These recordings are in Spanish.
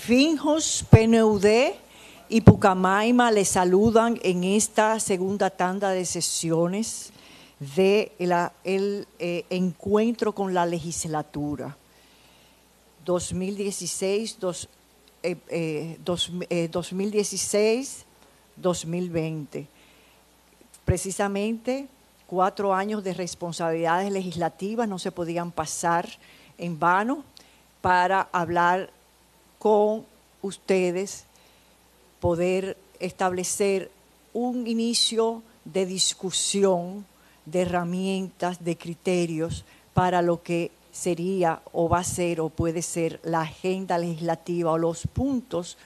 Finjos, PNUD y Pucamaima les saludan en esta segunda tanda de sesiones del encuentro con la legislatura 2016-2020. Precisamente 4 años de responsabilidades legislativas no se podían pasar en vano para hablar con ustedes, poder establecer un inicio de discusión, de herramientas, de criterios para lo que sería o va a ser o puede ser la agenda legislativa o los puntos,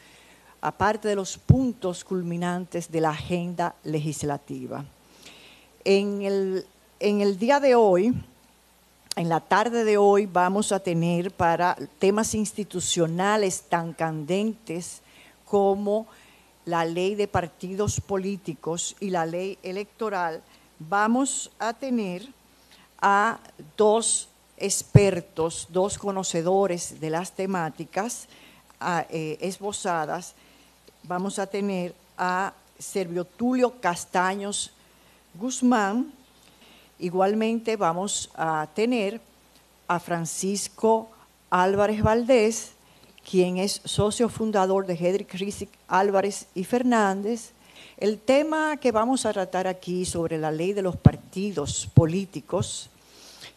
aparte de los puntos culminantes de la agenda legislativa. En el día de hoy, en la tarde de hoy, vamos a tener para temas institucionales tan candentes como la ley de partidos políticos y la ley electoral, vamos a tener a 2 expertos, 2 conocedores de las temáticas esbozadas. Vamos a tener a Servio Tulio Castaños Guzmán. Igualmente vamos a tener a Francisco Álvarez Valdés, quien es socio fundador de Hedrick Rizig Álvarez y Fernández. El tema que vamos a tratar aquí sobre la ley de los partidos políticos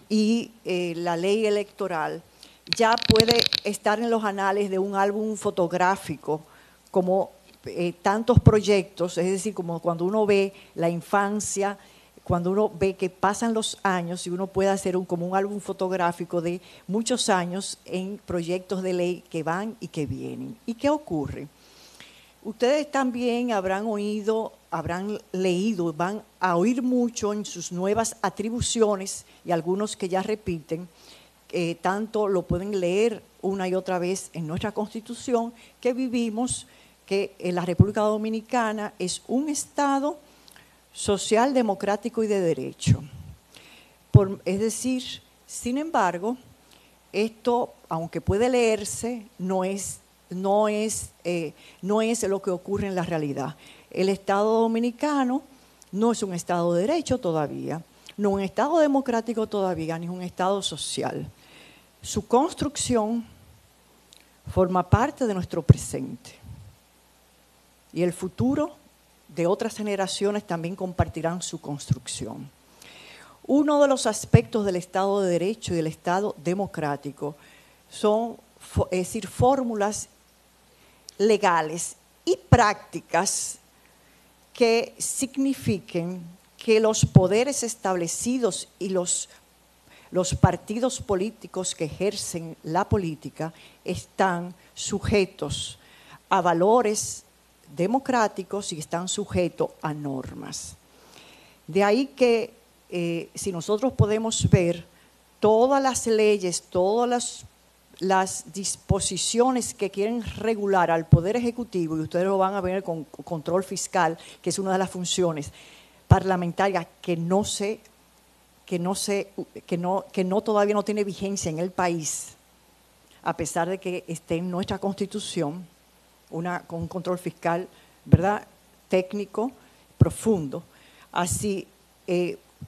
y la ley electoral ya puede estar en los anales de un álbum fotográfico como tantos proyectos, es decir, como cuando uno ve la infancia, cuando uno ve que pasan los años y uno puede hacer como un álbum fotográfico de muchos años en proyectos de ley que van y que vienen. ¿Y qué ocurre? Ustedes también habrán oído, habrán leído, van a oír mucho en sus nuevas atribuciones y algunos que ya repiten, tanto lo pueden leer una y otra vez en nuestra Constitución, que vivimos que en la República Dominicana es un Estado social, democrático y de derecho. Es decir, sin embargo, esto, aunque puede leerse, no es lo que ocurre en la realidad. El Estado dominicano no es un Estado de derecho todavía, no un Estado democrático todavía, ni un Estado social. Su construcción forma parte de nuestro presente. Y el futuro de otras generaciones también compartirán su construcción. Uno de los aspectos del Estado de Derecho y del Estado democrático son, es decir, fórmulas legales y prácticas que signifiquen que los poderes establecidos y los partidos políticos que ejercen la política están sujetos a valores democráticos y están sujetos a normas. De ahí que si nosotros podemos ver todas las leyes, todas las disposiciones que quieren regular al Poder Ejecutivo, y ustedes lo van a ver con control fiscal, que es una de las funciones parlamentarias que todavía no tiene vigencia en el país, a pesar de que esté en nuestra Constitución, con un control fiscal, ¿verdad?, técnico, profundo. Así,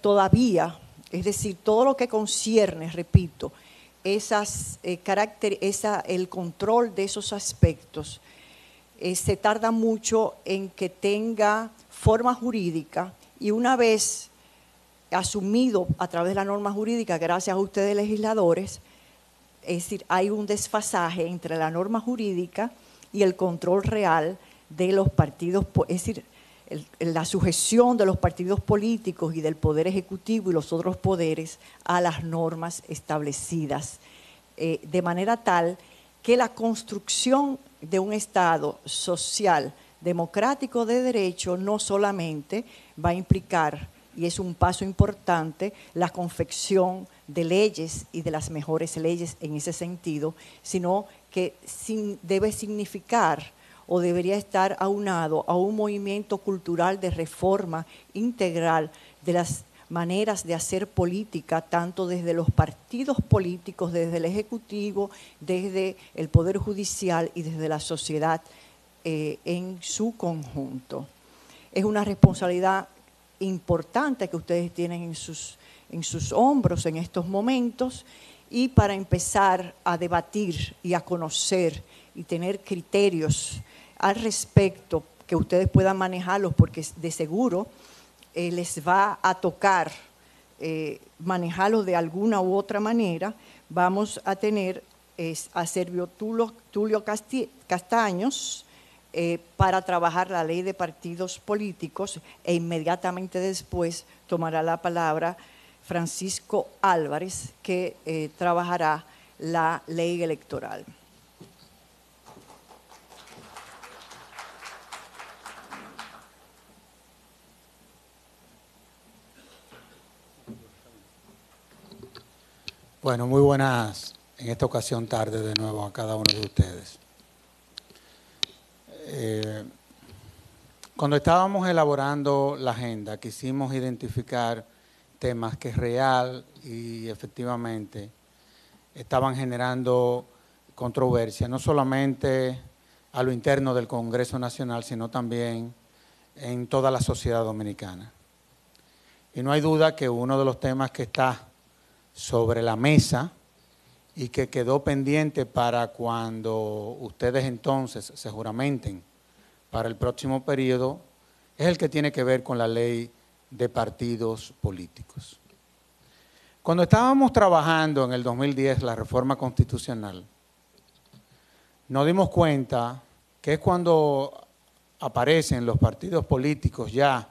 todavía, es decir, todo lo que concierne, repito, el control de esos aspectos, se tarda mucho en que tenga forma jurídica, y una vez asumido a través de la norma jurídica, gracias a ustedes legisladores, es decir, hay un desfasaje entre la norma jurídica y el control real de los partidos, es decir, la sujeción de los partidos políticos y del Poder Ejecutivo y los otros poderes a las normas establecidas, de manera tal que la construcción de un Estado social, democrático, de derecho, no solamente va a implicar, y es un paso importante, la confección de leyes y de las mejores leyes en ese sentido, sino que debe significar o debería estar aunado a un movimiento cultural de reforma integral de las maneras de hacer política, tanto desde los partidos políticos, desde el Ejecutivo, desde el Poder Judicial y desde la sociedad en su conjunto. Es una responsabilidad importante que ustedes tienen en sus hombros en estos momentos, y para empezar a debatir y a conocer y tener criterios al respecto, que ustedes puedan manejarlos, porque de seguro les va a tocar manejarlos de alguna u otra manera. Vamos a tener a Servio Tulio Castaños para trabajar la ley de partidos políticos, e inmediatamente después tomará la palabra Francisco Álvarez, que trabajará la ley electoral. Bueno, muy buenas, en esta ocasión tarde de nuevo a cada uno de ustedes. Cuando estábamos elaborando la agenda, quisimos identificar temas que real y efectivamente estaban generando controversia, no solamente a lo interno del Congreso Nacional, sino también en toda la sociedad dominicana. Y no hay duda que uno de los temas que está sobre la mesa y que quedó pendiente para cuando ustedes entonces se juramenten para el próximo periodo es el que tiene que ver con la ley de partidos políticos. Cuando estábamos trabajando en el 2010 la reforma constitucional, nos dimos cuenta que es cuando aparecen los partidos políticos ya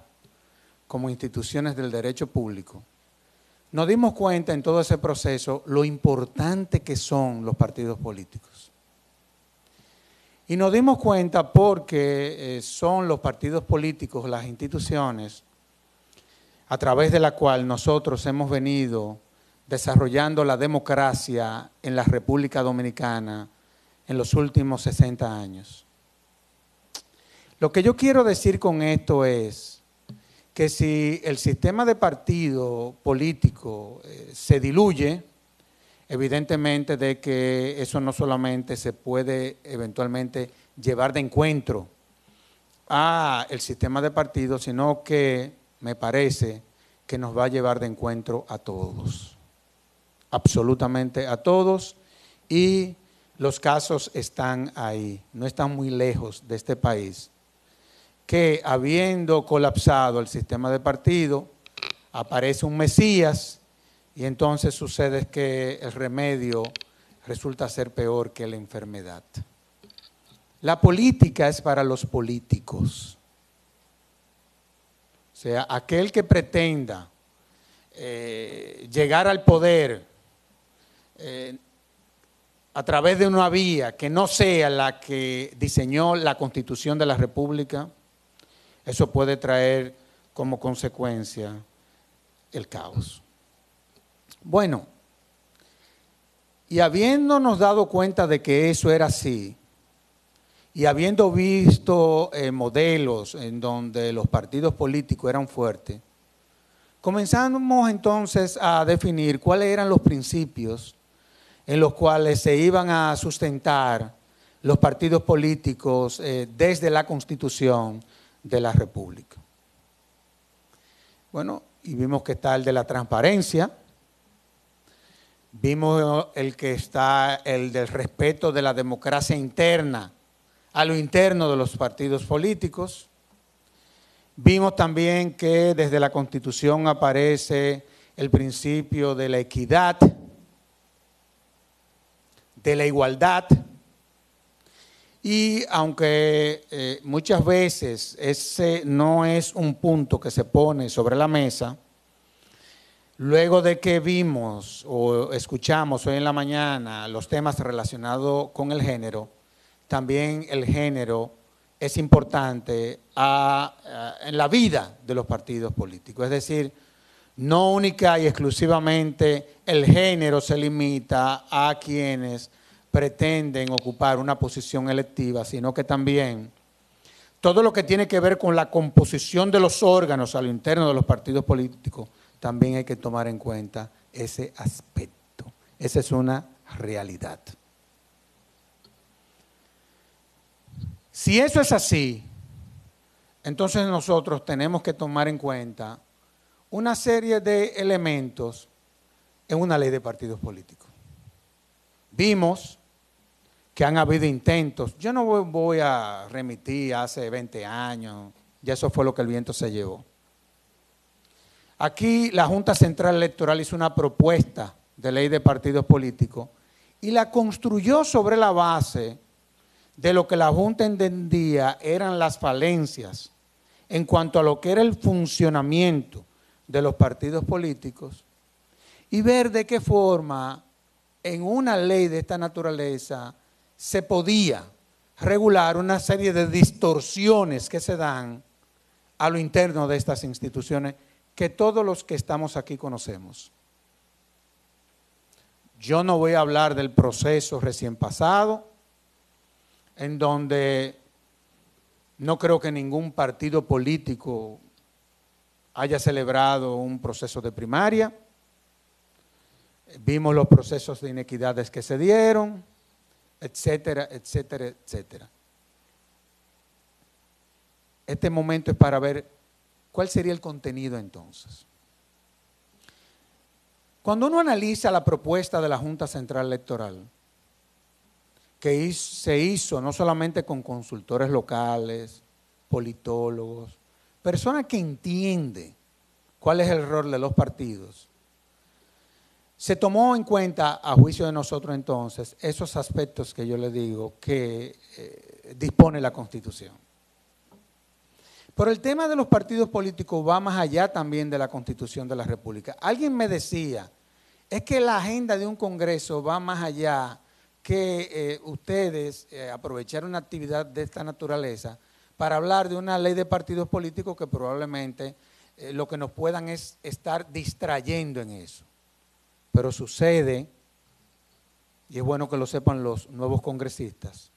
como instituciones del derecho público. Nos dimos cuenta en todo ese proceso lo importante que son los partidos políticos. Y nos dimos cuenta porque son los partidos políticos, las instituciones, a través de la cual nosotros hemos venido desarrollando la democracia en la República Dominicana en los últimos 60 años. Lo que yo quiero decir con esto es que si el sistema de partido político se diluye, evidentemente de que eso no solamente se puede eventualmente llevar de encuentro a el sistema de partido, sino que me parece que nos va a llevar de encuentro a todos, absolutamente a todos, y los casos están ahí, no están muy lejos de este país, que habiendo colapsado el sistema de partido, aparece un Mesías y entonces sucede que el remedio resulta ser peor que la enfermedad. La política es para los políticos. O sea, aquel que pretenda llegar al poder a través de una vía que no sea la que diseñó la Constitución de la República, eso puede traer como consecuencia el caos. Bueno, y habiéndonos dado cuenta de que eso era así, y habiendo visto modelos en donde los partidos políticos eran fuertes, comenzamos entonces a definir cuáles eran los principios en los cuales se iban a sustentar los partidos políticos desde la Constitución de la República. Bueno, y vimos que está el de la transparencia, vimos el que está el del respeto de la democracia interna a lo interno de los partidos políticos. Vimos también que desde la Constitución aparece el principio de la equidad, de la igualdad, y aunque muchas veces ese no es un punto que se pone sobre la mesa, luego de que vimos o escuchamos hoy en la mañana los temas relacionados con el género, también el género es importante en la vida de los partidos políticos. Es decir, no única y exclusivamente el género se limita a quienes pretenden ocupar una posición electiva, sino que también todo lo que tiene que ver con la composición de los órganos a lo interno de los partidos políticos también hay que tomar en cuenta ese aspecto. Esa es una realidad. Si eso es así, entonces nosotros tenemos que tomar en cuenta una serie de elementos en una ley de partidos políticos. Vimos que han habido intentos, yo no voy a remitir hace 20 años, ya eso fue lo que el viento se llevó. Aquí la Junta Central Electoral hizo una propuesta de ley de partidos políticos y la construyó sobre la base de lo que la Junta entendía eran las falencias en cuanto a lo que era el funcionamiento de los partidos políticos y ver de qué forma en una ley de esta naturaleza se podía regular una serie de distorsiones que se dan a lo interno de estas instituciones que todos los que estamos aquí conocemos. Yo no voy a hablar del proceso recién pasado, en donde no creo que ningún partido político haya celebrado un proceso de primaria. Vimos los procesos de inequidades que se dieron, etcétera, etcétera, etcétera. Este momento es para ver cuál sería el contenido entonces. Cuando uno analiza la propuesta de la Junta Central Electoral, que se hizo no solamente con consultores locales, politólogos, personas que entienden cuál es el rol de los partidos, se tomó en cuenta, a juicio de nosotros entonces, esos aspectos que yo le digo que dispone la Constitución. Pero el tema de los partidos políticos va más allá también de la Constitución de la República. Alguien me decía, es que la agenda de un Congreso va más allá que ustedes aprovechar una actividad de esta naturaleza para hablar de una ley de partidos políticos que probablemente lo que nos puedan es estar distrayendo en eso. Pero sucede, y es bueno que lo sepan los nuevos congresistas,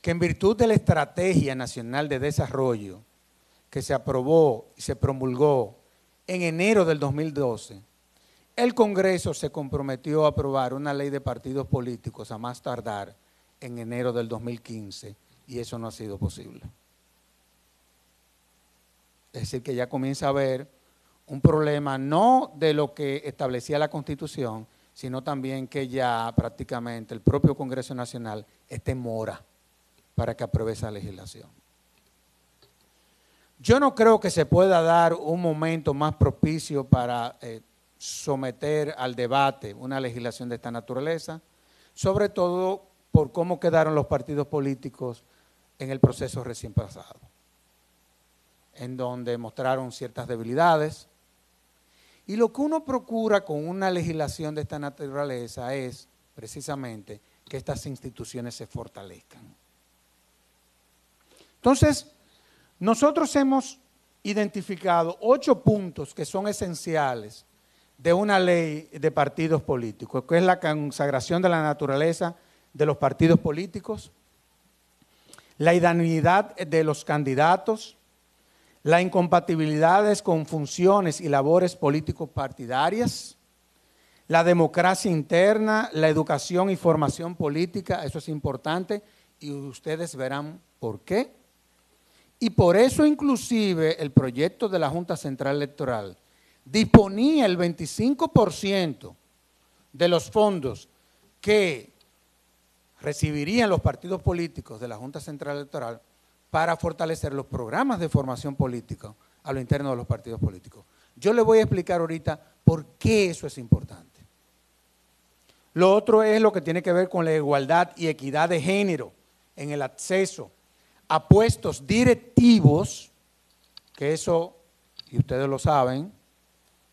que en virtud de la Estrategia Nacional de Desarrollo que se aprobó y se promulgó en enero del 2012, el Congreso se comprometió a aprobar una ley de partidos políticos a más tardar en enero del 2015 y eso no ha sido posible. Es decir, que ya comienza a haber un problema no de lo que establecía la Constitución, sino también que ya prácticamente el propio Congreso Nacional está en mora para que apruebe esa legislación. Yo no creo que se pueda dar un momento más propicio para someter al debate una legislación de esta naturaleza, sobre todo por cómo quedaron los partidos políticos en el proceso recién pasado, en donde mostraron ciertas debilidades. Y lo que uno procura con una legislación de esta naturaleza es precisamente que estas instituciones se fortalezcan. Entonces, nosotros hemos identificado 8 puntos que son esenciales de una ley de partidos políticos, que es la consagración de la naturaleza de los partidos políticos, la idoneidad de los candidatos, las incompatibilidades con funciones y labores políticos partidarias, la democracia interna, la educación y formación política, eso es importante y ustedes verán por qué. Y por eso inclusive el proyecto de la Junta Central Electoral disponía el 25% de los fondos que recibirían los partidos políticos de la Junta Central Electoral para fortalecer los programas de formación política a lo interno de los partidos políticos. Yo le voy a explicar ahorita por qué eso es importante. Lo otro es lo que tiene que ver con la igualdad y equidad de género en el acceso a puestos directivos, que eso, y ustedes lo saben,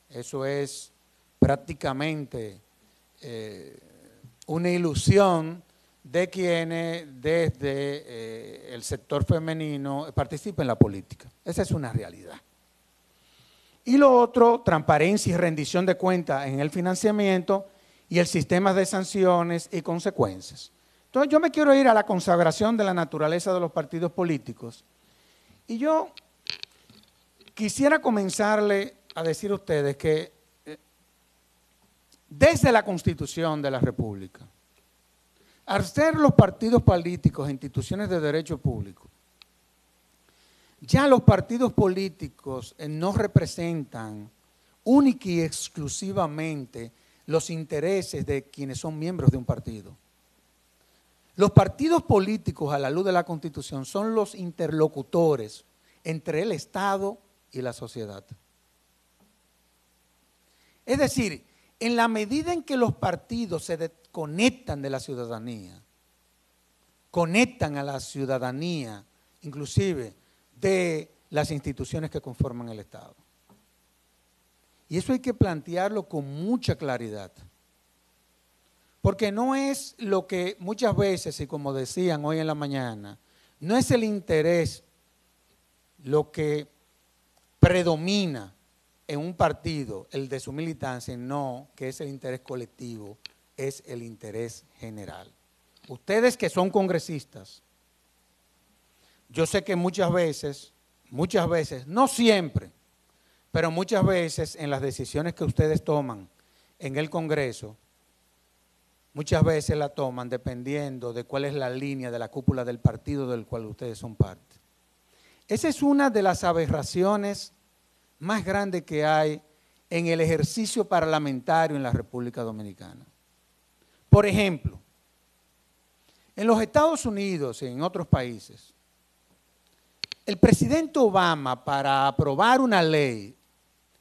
eso es prácticamente una ilusión de quienes desde el sector femenino participan en la política. Esa es una realidad. Y lo otro, transparencia y rendición de cuentas en el financiamiento y el sistema de sanciones y consecuencias. Entonces yo me quiero ir a la consagración de la naturaleza de los partidos políticos y yo quisiera comenzarle a decir a ustedes que desde la Constitución de la República, al ser los partidos políticos instituciones de derecho público, ya los partidos políticos no representan única y exclusivamente los intereses de quienes son miembros de un partido. Los partidos políticos, a la luz de la Constitución, son los interlocutores entre el Estado y la sociedad. Es decir, en la medida en que los partidos se desconectan de la ciudadanía, conectan a la ciudadanía, inclusive de las instituciones que conforman el Estado. Y eso hay que plantearlo con mucha claridad. Porque no es lo que muchas veces, y como decían hoy en la mañana, no es el interés lo que predomina en un partido, el de su militancia, no que es el interés colectivo, es el interés general. Ustedes que son congresistas, yo sé que muchas veces, no siempre, pero muchas veces en las decisiones que ustedes toman en el Congreso, muchas veces la toman dependiendo de cuál es la línea de la cúpula del partido del cual ustedes son parte. Esa es una de las aberraciones más grandes que hay en el ejercicio parlamentario en la República Dominicana. Por ejemplo, en los Estados Unidos y en otros países, el presidente Obama, para aprobar una ley,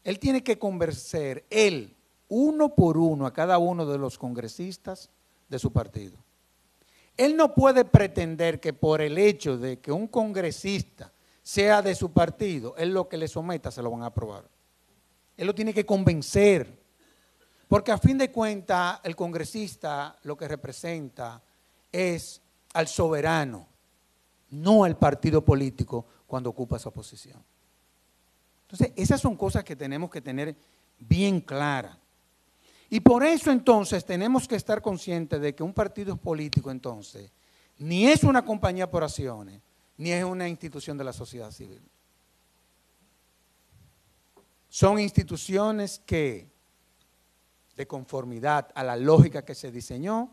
él tiene que convencer, él, uno por uno, a cada uno de los congresistas de su partido. Él no puede pretender que por el hecho de que un congresista sea de su partido, él lo que le someta se lo van a aprobar. Él lo tiene que convencer, porque a fin de cuentas el congresista lo que representa es al soberano, no al partido político cuando ocupa esa posición. Entonces, esas son cosas que tenemos que tener bien claras. Y por eso entonces tenemos que estar conscientes de que un partido político entonces ni es una compañía por acciones, ni es una institución de la sociedad civil. Son instituciones que, de conformidad a la lógica que se diseñó,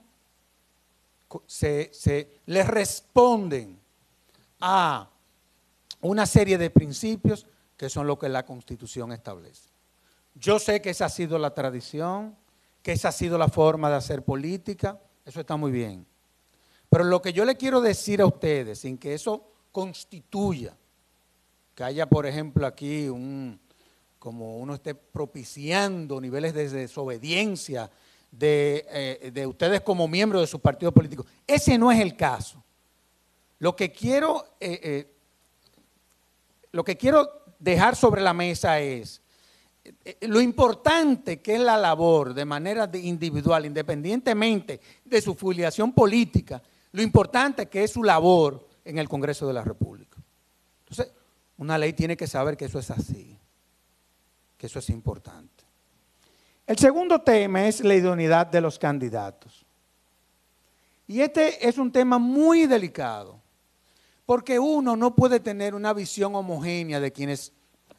les responden a una serie de principios que son lo que la Constitución establece. Yo sé que esa ha sido la tradición, que esa ha sido la forma de hacer política, eso está muy bien. Pero lo que yo le quiero decir a ustedes, sin que eso constituya, que haya, por ejemplo, aquí como uno esté propiciando niveles de desobediencia de ustedes como miembros de su partido político. Ese no es el caso. Lo que quiero dejar sobre la mesa es lo importante que es la labor de manera individual, independientemente de su filiación política, lo importante que es su labor en el Congreso de la República. Entonces, una ley tiene que saber que eso es así, que eso es importante. El segundo tema es la idoneidad de los candidatos. Y este es un tema muy delicado, porque uno no puede tener una visión homogénea de quienes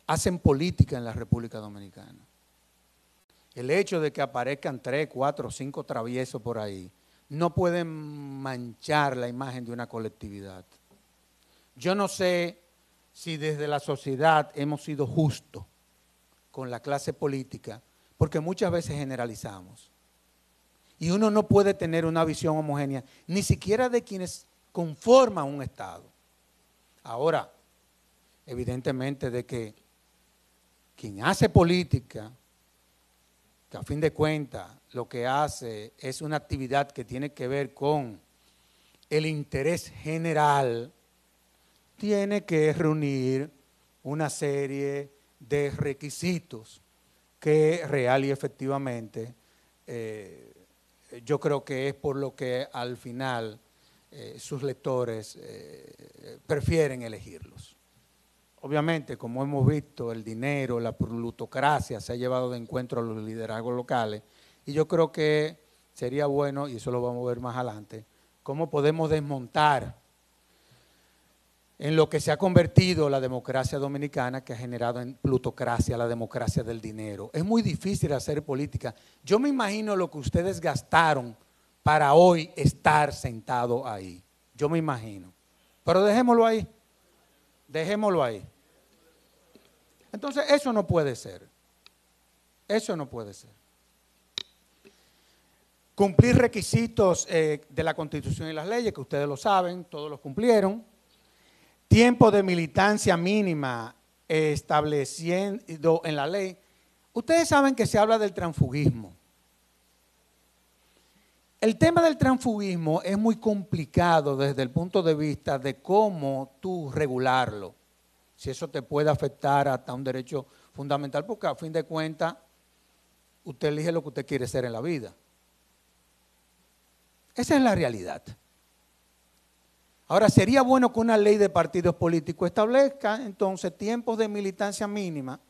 hacen política en la República Dominicana. El hecho de que aparezcan 3, 4, 5 traviesos por ahí no pueden manchar la imagen de una colectividad. Yo no sé si desde la sociedad hemos sido justos con la clase política, porque muchas veces generalizamos. Y uno no puede tener una visión homogénea, ni siquiera de quienes conforman un Estado. Ahora, evidentemente de que quien hace política, que a fin de cuentas lo que hace es una actividad que tiene que ver con el interés general, tiene que reunir una serie de requisitos que real y efectivamente yo creo que es por lo que al final sus lectores prefieren elegirlos. Obviamente, como hemos visto, el dinero, la plutocracia se ha llevado de encuentro a los liderazgos locales y yo creo que sería bueno, y eso lo vamos a ver más adelante, cómo podemos desmontar en lo que se ha convertido la democracia dominicana, que ha generado en plutocracia, la democracia del dinero. Es muy difícil hacer política. Yo me imagino lo que ustedes gastaron para hoy estar sentado ahí. Yo me imagino. Pero dejémoslo ahí. Dejémoslo ahí. Entonces, eso no puede ser. Eso no puede ser. Cumplir requisitos de la Constitución y las leyes, que ustedes lo saben, todos los cumplieron. Tiempo de militancia mínima establecido en la ley. Ustedes saben que se habla del transfugismo. El tema del transfugismo es muy complicado desde el punto de vista de cómo tú regularlo. Si eso te puede afectar hasta un derecho fundamental, porque a fin de cuentas usted elige lo que usted quiere ser en la vida. Esa es la realidad. Ahora, sería bueno que una ley de partidos políticos establezca entonces tiempos de militancia mínima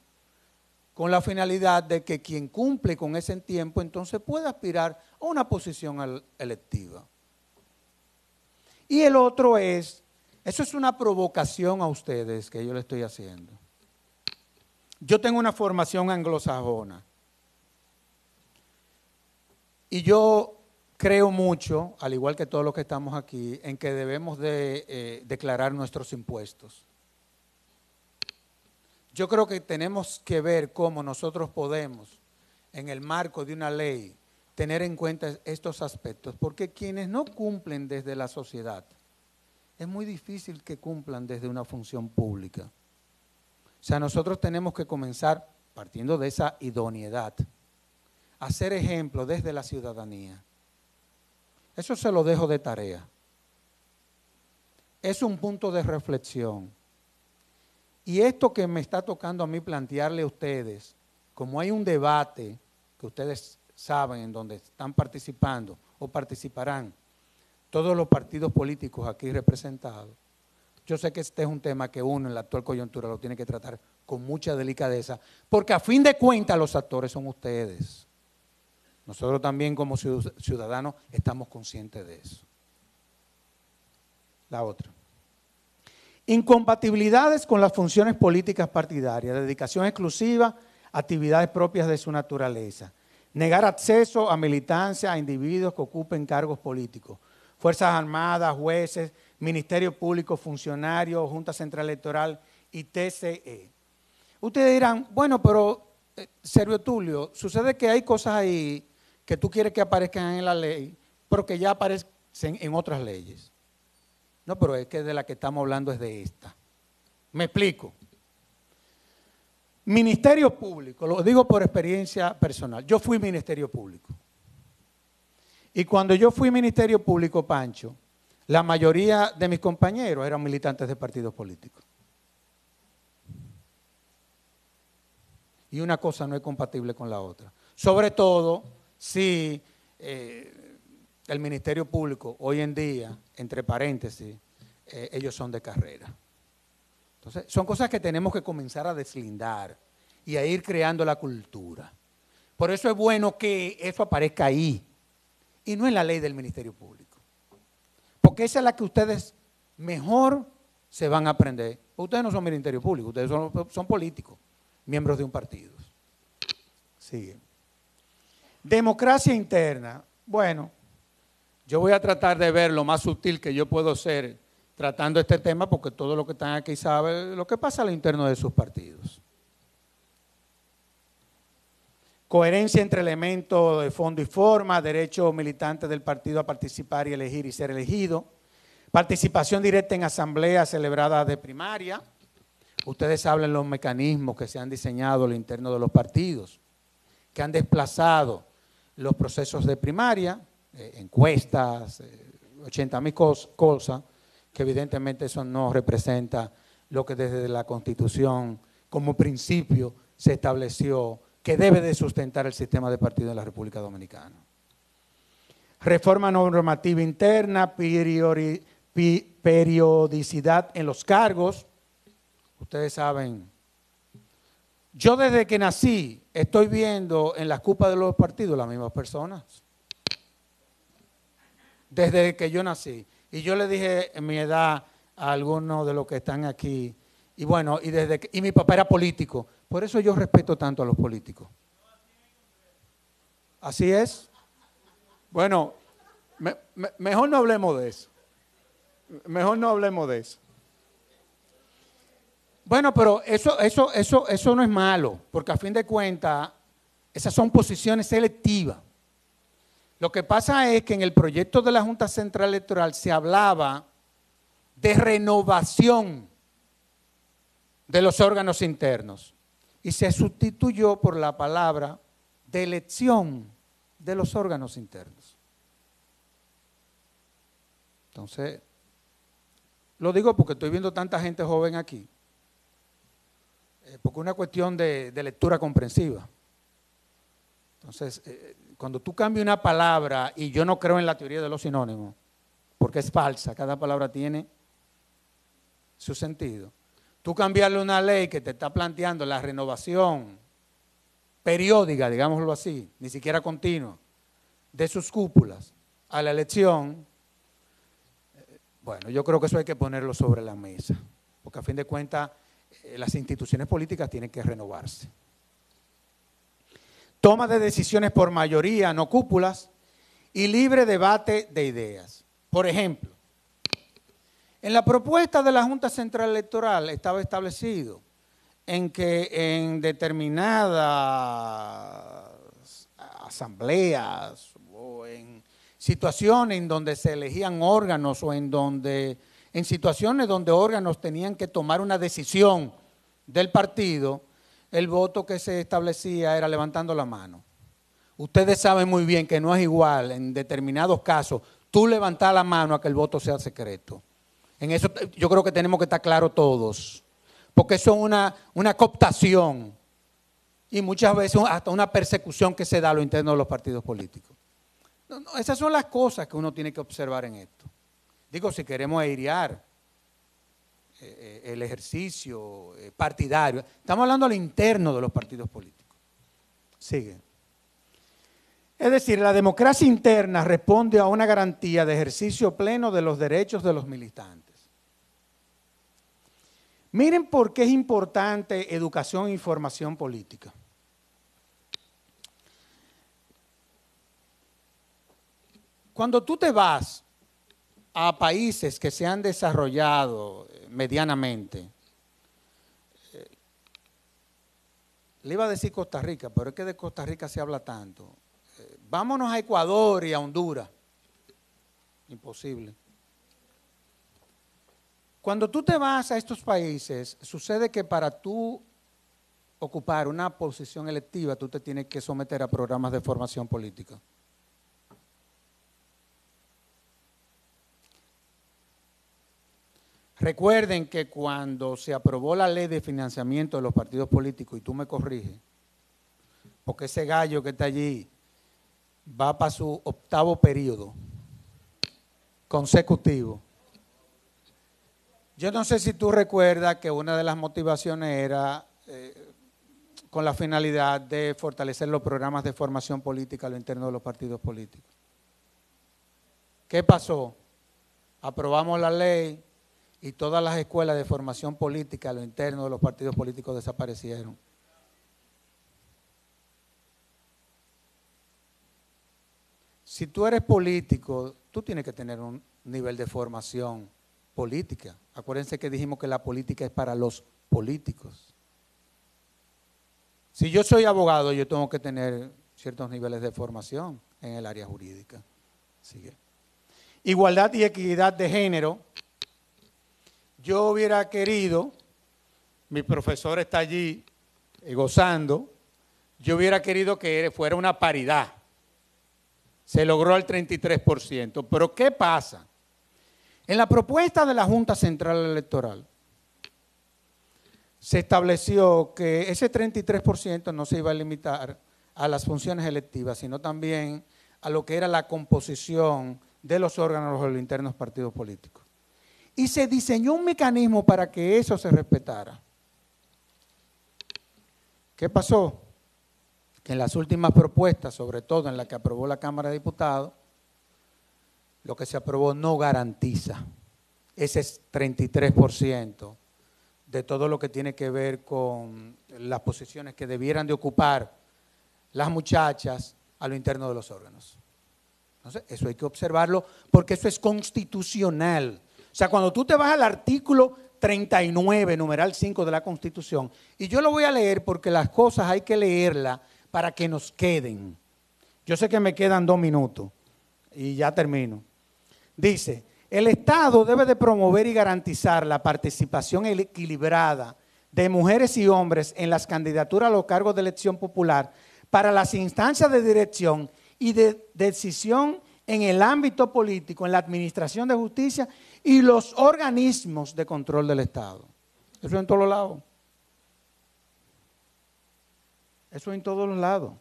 con la finalidad de que quien cumple con ese tiempo entonces pueda aspirar a una posición electiva. Y el otro es, eso es una provocación a ustedes que yo le estoy haciendo. Yo tengo una formación anglosajona y yo creo mucho, al igual que todos los que estamos aquí, en que debemos de declarar nuestros impuestos. Yo creo que tenemos que ver cómo nosotros podemos, en el marco de una ley, tener en cuenta estos aspectos, porque quienes no cumplen desde la sociedad, es muy difícil que cumplan desde una función pública. O sea, nosotros tenemos que comenzar, partiendo de esa idoneidad, a ser ejemplo desde la ciudadanía. Eso se lo dejo de tarea. Es un punto de reflexión. Y esto que me está tocando a mí plantearle a ustedes, como hay un debate que ustedes saben en donde están participando o participarán todos los partidos políticos aquí representados, yo sé que este es un tema que uno en la actual coyuntura lo tiene que tratar con mucha delicadeza, porque a fin de cuentas los actores son ustedes. Nosotros también como ciudadanos estamos conscientes de eso. La otra. Incompatibilidades con las funciones políticas partidarias, dedicación exclusiva a actividades propias de su naturaleza. Negar acceso a militancia a individuos que ocupen cargos políticos. Fuerzas Armadas, jueces, Ministerio Público, funcionarios, Junta Central Electoral y TCE. Ustedes dirán, bueno, pero Servio Tulio, sucede que hay cosas ahí que tú quieres que aparezcan en la ley, pero que ya aparecen en otras leyes. No, pero es que de la que estamos hablando es de esta. Me explico. Ministerio Público, lo digo por experiencia personal. Yo fui Ministerio Público. Y cuando yo fui Ministerio Público, Pancho, la mayoría de mis compañeros eran militantes de partidos políticos. Y una cosa no es compatible con la otra. Sobre todo si el Ministerio Público hoy en día, entre paréntesis, ellos son de carrera. Entonces, son cosas que tenemos que comenzar a deslindar y a ir creando la cultura. Por eso es bueno que eso aparezca ahí y no en la ley del Ministerio Público. Porque esa es la que ustedes mejor se van a aprender. Ustedes no son Ministerio Público, ustedes son políticos, miembros de un partido. Sigue. Democracia interna. Bueno, yo voy a tratar de ver lo más sutil que yo puedo ser tratando este tema, porque todos los que están aquí saben lo que pasa al interno de sus partidos. Coherencia entre elementos de fondo y forma, derecho militante del partido a participar y elegir y ser elegido, participación directa en asambleas celebradas de primaria. Ustedes saben los mecanismos que se han diseñado al interno de los partidos, que han desplazado los procesos de primaria, encuestas, 80,000 cosas, que evidentemente eso no representa lo que desde la Constitución como principio se estableció que debe de sustentar el sistema de partidos en la República Dominicana. Reforma normativa interna, periodicidad en los cargos. Ustedes saben, yo desde que nací estoy viendo en las cupas de los partidos las mismas personas. Desde que yo nací. Y yo le dije en mi edad a algunos de los que están aquí. Y bueno, y mi papá era político. Por eso yo respeto tanto a los políticos. Así es. Bueno, mejor no hablemos de eso. Mejor no hablemos de eso. Bueno, pero eso no es malo, porque a fin de cuentas, esas son posiciones selectivas. Lo que pasa es que en el proyecto de la Junta Central Electoral se hablaba de renovación de los órganos internos y se sustituyó por la palabra de elección de los órganos internos. Entonces, lo digo porque estoy viendo tanta gente joven aquí, porque es una cuestión de lectura comprensiva. Entonces, cuando tú cambias una palabra, y yo no creo en la teoría de los sinónimos, porque es falsa, cada palabra tiene su sentido. Tú cambiarle una ley que te está planteando la renovación periódica, digámoslo así, ni siquiera continua, de sus cúpulas a la elección, bueno, yo creo que eso hay que ponerlo sobre la mesa, porque a fin de cuentas las instituciones políticas tienen que renovarse. Toma de decisiones por mayoría, no cúpulas, y libre debate de ideas. Por ejemplo, en la propuesta de la Junta Central Electoral estaba establecido en que en determinadas asambleas o en situaciones en donde se elegían órganos o en situaciones donde órganos tenían que tomar una decisión del partido, el voto que se establecía era levantando la mano. Ustedes saben muy bien que no es igual en determinados casos tú levantar la mano a que el voto sea secreto. En eso yo creo que tenemos que estar claros todos, porque eso es una cooptación y muchas veces hasta una persecución que se da a lo interno de los partidos políticos. No, esas son las cosas que uno tiene que observar en esto. Digo, si queremos airear el ejercicio partidario, estamos hablando al interno de los partidos políticos. Sigue. Es decir, la democracia interna responde a una garantía de ejercicio pleno de los derechos de los militantes. Miren por qué es importante educación e información política. Cuando tú te vas a países que se han desarrollado medianamente, le iba a decir Costa Rica, pero es que de Costa Rica se habla tanto. Vámonos a Ecuador y a Honduras. Imposible. Cuando tú te vas a estos países, sucede que para tú ocupar una posición electiva, tú te tienes que someter a programas de formación política. Recuerden que cuando se aprobó la ley de financiamiento de los partidos políticos, y tú me corriges, porque ese gallo que está allí va para su 8º periodo consecutivo. Yo no sé si tú recuerdas que una de las motivaciones era con la finalidad de fortalecer los programas de formación política a lo interno de los partidos políticos. ¿Qué pasó? Aprobamos la ley y todas las escuelas de formación política a lo interno de los partidos políticos desaparecieron. Si tú eres político, tú tienes que tener un nivel de formación política. Acuérdense que dijimos que la política es para los políticos. Si yo soy abogado, yo tengo que tener ciertos niveles de formación en el área jurídica. Sigue. Igualdad y equidad de género. Yo hubiera querido, mi profesor está allí gozando, yo hubiera querido que fuera una paridad. Se logró el 33%. Pero ¿qué pasa? En la propuesta de la Junta Central Electoral se estableció que ese 33% no se iba a limitar a las funciones electivas, sino también a lo que era la composición de los órganos de los internos partidos políticos. Y se diseñó un mecanismo para que eso se respetara. ¿Qué pasó? Que en las últimas propuestas, sobre todo en la que aprobó la Cámara de Diputados, lo que se aprobó no garantiza ese es 33% de todo lo que tiene que ver con las posiciones que debieran de ocupar las muchachas a lo interno de los órganos. Entonces, eso hay que observarlo porque eso es constitucional. O sea, cuando tú te vas al artículo 39, numeral 5 de la Constitución, y yo lo voy a leer porque las cosas hay que leerlas para que nos queden. Yo sé que me quedan 2 minutos y ya termino. Dice, el Estado debe de promover y garantizar la participación equilibrada de mujeres y hombres en las candidaturas a los cargos de elección popular para las instancias de dirección y de decisión en el ámbito político, en la administración de justicia y los organismos de control del Estado. Eso en todos los lados. Eso en todos los lados.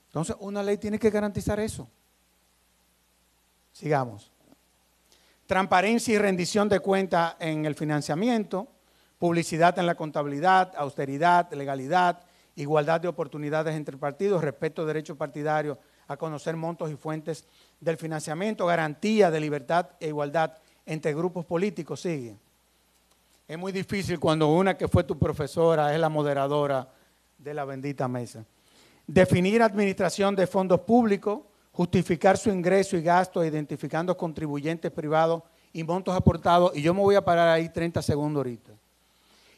Entonces, una ley tiene que garantizar eso. Sigamos. Transparencia y rendición de cuentas en el financiamiento, publicidad en la contabilidad, austeridad, legalidad, igualdad de oportunidades entre partidos, respeto a derechos partidarios a conocer montos y fuentes del financiamiento, garantía de libertad e igualdad entre grupos políticos. Sigue. Es muy difícil cuando una que fue tu profesora es la moderadora de la bendita mesa. Definir administración de fondos públicos, justificar su ingreso y gasto, identificando contribuyentes privados y montos aportados. Y yo me voy a parar ahí 30 segundos ahorita.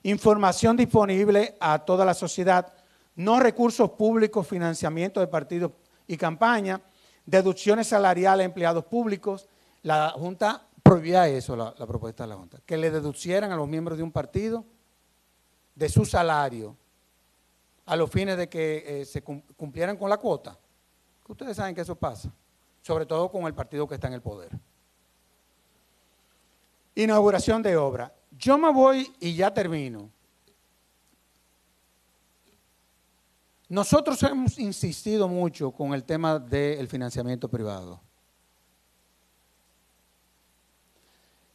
Información disponible a toda la sociedad, no recursos públicos, financiamiento de partidos y campaña, deducciones salariales a empleados públicos. La Junta prohibía eso, la propuesta de la Junta, que le deducieran a los miembros de un partido de su salario a los fines de que se cumplieran con la cuota. Que ustedes saben que eso pasa, sobre todo con el partido que está en el poder. Inauguración de obra. Yo me voy y ya termino. Nosotros hemos insistido mucho con el tema del financiamiento privado.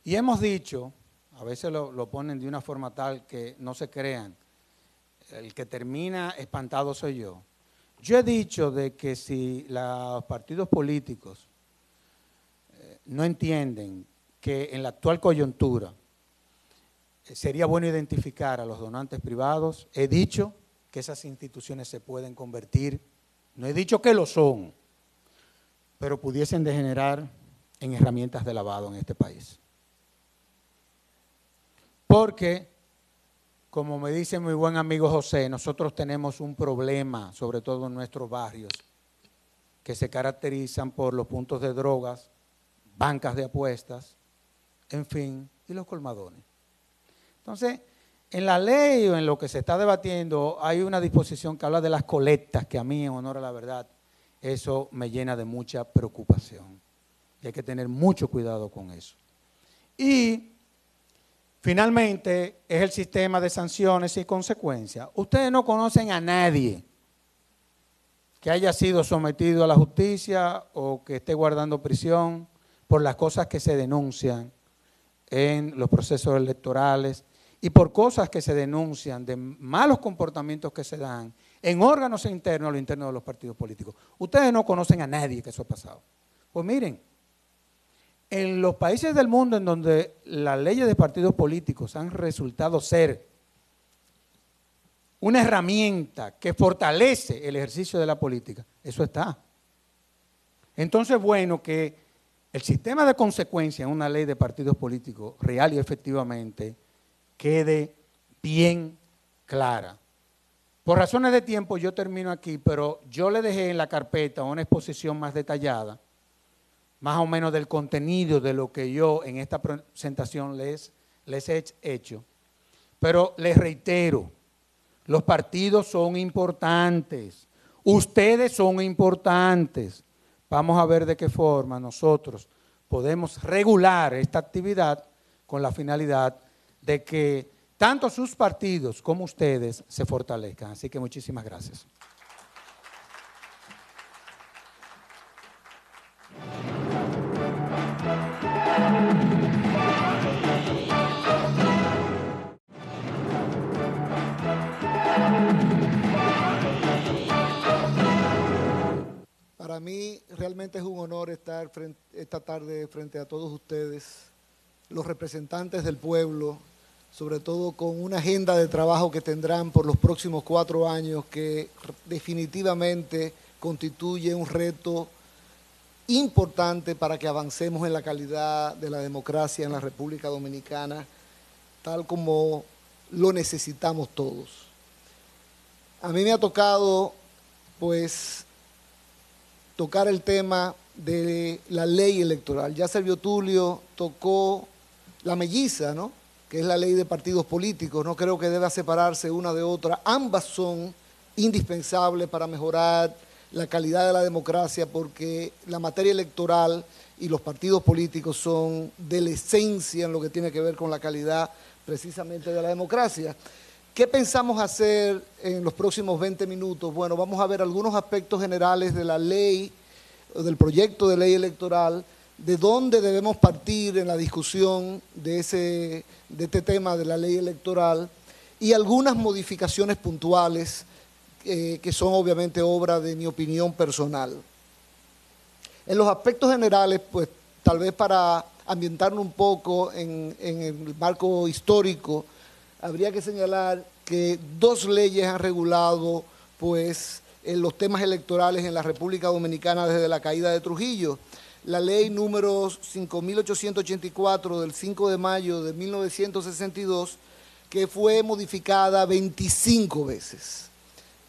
Y hemos dicho, a veces lo ponen de una forma tal que no se crean, el que termina espantado soy yo. Yo he dicho de que si los partidos políticos no entienden que en la actual coyuntura sería bueno identificar a los donantes privados, he dicho que esas instituciones se pueden convertir, no he dicho que lo son, pero pudiesen degenerar en herramientas de lavado en este país. Porque, como me dice mi buen amigo José, nosotros tenemos un problema, sobre todo en nuestros barrios, que se caracterizan por los puntos de drogas, bancas de apuestas, en fin, y los colmadones. Entonces, en la ley o en lo que se está debatiendo hay una disposición que habla de las colectas, que a mí, en honor a la verdad, eso me llena de mucha preocupación. Y hay que tener mucho cuidado con eso. Y finalmente, es el sistema de sanciones y consecuencias. Ustedes no conocen a nadie que haya sido sometido a la justicia o que esté guardando prisión por las cosas que se denuncian en los procesos electorales y por cosas que se denuncian de malos comportamientos que se dan en órganos internos, a lo interno de los partidos políticos. Ustedes no conocen a nadie que eso ha pasado. Pues miren, en los países del mundo en donde las leyes de partidos políticos han resultado ser una herramienta que fortalece el ejercicio de la política, eso está. Entonces, bueno, que el sistema de consecuencia en una ley de partidos políticos real y efectivamente quede bien clara. Por razones de tiempo yo termino aquí, pero yo le dejé en la carpeta una exposición más detallada, más o menos del contenido de lo que yo en esta presentación les he hecho. Pero les reitero, los partidos son importantes, ustedes son importantes. Vamos a ver de qué forma nosotros podemos regular esta actividad con la finalidad de que tanto sus partidos como ustedes se fortalezcan. Así que muchísimas gracias. Para mí realmente es un honor estar esta tarde frente a todos ustedes los representantes del pueblo, sobre todo con una agenda de trabajo que tendrán por los próximos 4 años, que definitivamente constituye un reto importante para que avancemos en la calidad de la democracia en la República Dominicana, tal como lo necesitamos todos. A mí me ha tocado, pues, tocar el tema de la ley electoral. Ya Servio Tulio tocó la melliza, ¿no?, que es la ley de partidos políticos. No creo que deba separarse una de otra. Ambas son indispensables para mejorar la calidad de la democracia, porque la materia electoral y los partidos políticos son de la esencia en lo que tiene que ver con la calidad precisamente de la democracia. ¿Qué pensamos hacer en los próximos 20 minutos? Bueno, vamos a ver algunos aspectos generales de la ley, del proyecto de ley electoral, de dónde debemos partir en la discusión de este tema de la ley electoral, y algunas modificaciones puntuales que son obviamente obra de mi opinión personal. En los aspectos generales, pues tal vez para ambientarnos un poco en el marco histórico, habría que señalar que 2 leyes han regulado pues los temas electorales en la República Dominicana desde la caída de Trujillo. La ley número 5.884 del 5 de mayo de 1962, que fue modificada 25 veces.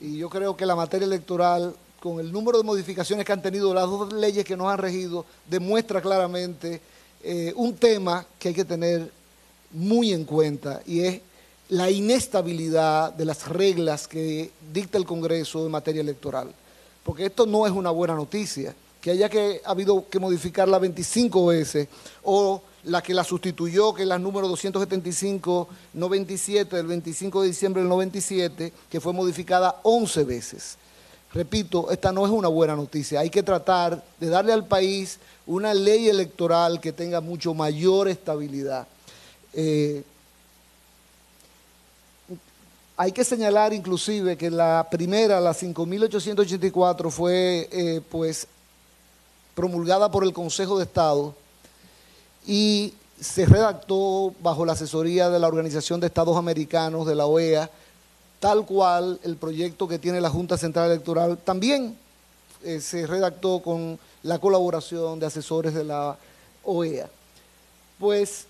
Y yo creo que la materia electoral, con el número de modificaciones que han tenido las 2 leyes que nos han regido, demuestra claramente un tema que hay que tener muy en cuenta, y es la inestabilidad de las reglas que dicta el Congreso en materia electoral. Porque esto no es una buena noticia, que haya habido que modificarla 25 veces, o la que la sustituyó, que es la número 275-97 del 25 de diciembre del 97, que fue modificada 11 veces. Repito, esta no es una buena noticia. Hay que tratar de darle al país una ley electoral que tenga mucho mayor estabilidad. Hay que señalar inclusive que la primera, la 5.884, fue pues promulgada por el Consejo de Estado y se redactó bajo la asesoría de la Organización de Estados Americanos, de la OEA, tal cual el proyecto que tiene la Junta Central Electoral también se redactó con la colaboración de asesores de la OEA. Pues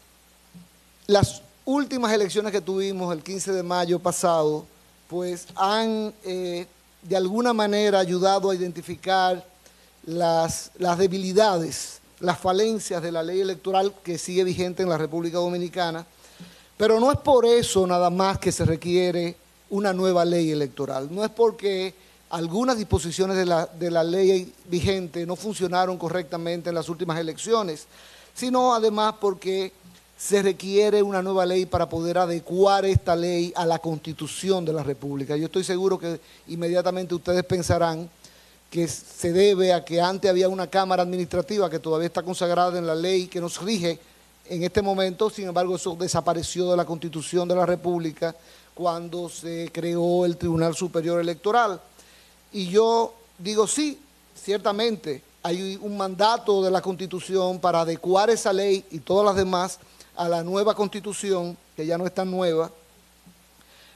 las últimas elecciones que tuvimos el 15 de mayo pasado, pues han de alguna manera ayudado a identificar las debilidades, las falencias de la ley electoral que sigue vigente en la República Dominicana, pero no es por eso nada más que se requiere una nueva ley electoral. No es porque algunas disposiciones de la ley vigente no funcionaron correctamente en las últimas elecciones, sino además porque se requiere una nueva ley para poder adecuar esta ley a la Constitución de la República. Yo estoy seguro que inmediatamente ustedes pensarán que se debe a que antes había una Cámara Administrativa que todavía está consagrada en la ley que nos rige en este momento. Sin embargo, eso desapareció de la Constitución de la República cuando se creó el Tribunal Superior Electoral. Y yo digo sí, ciertamente hay un mandato de la Constitución para adecuar esa ley y todas las demás a la nueva Constitución, que ya no es tan nueva.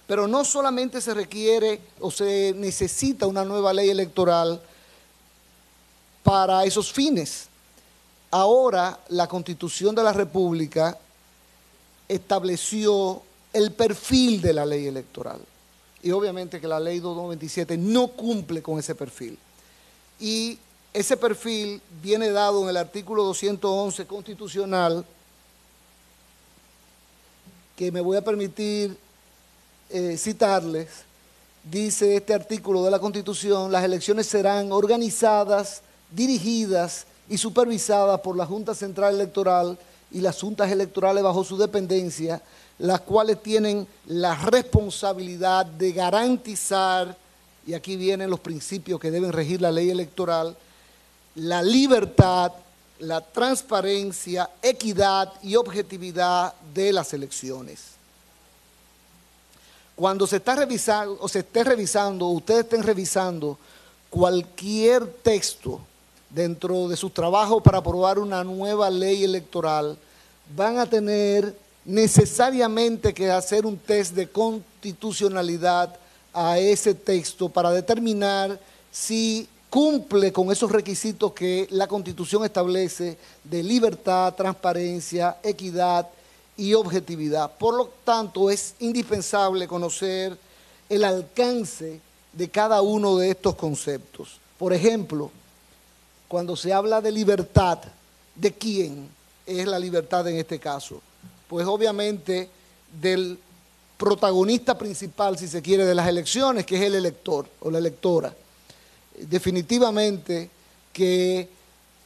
Pero no solamente se requiere o se necesita una nueva ley electoral para esos fines. Ahora la Constitución de la República estableció el perfil de la ley electoral. Y obviamente que la ley 297 no cumple con ese perfil. Y ese perfil viene dado en el artículo 211 constitucional, que me voy a permitir citarles. Dice este artículo de la Constitución: las elecciones serán organizadas, dirigidas y supervisadas por la Junta Central Electoral y las juntas electorales bajo su dependencia, las cuales tienen la responsabilidad de garantizar, y aquí vienen los principios que deben regir la ley electoral, la libertad, la transparencia, equidad y objetividad de las elecciones. Cuando se está revisando, o ustedes estén revisando cualquier texto dentro de sus trabajos para aprobar una nueva ley electoral, van a tener necesariamente que hacer un test de constitucionalidad a ese texto para determinar si cumple con esos requisitos que la Constitución establece de libertad, transparencia, equidad y objetividad. Por lo tanto, es indispensable conocer el alcance de cada uno de estos conceptos. Por ejemplo, cuando se habla de libertad, ¿de quién es la libertad en este caso? Pues obviamente del protagonista principal, si se quiere, de las elecciones, que es el elector o la electora. Definitivamente que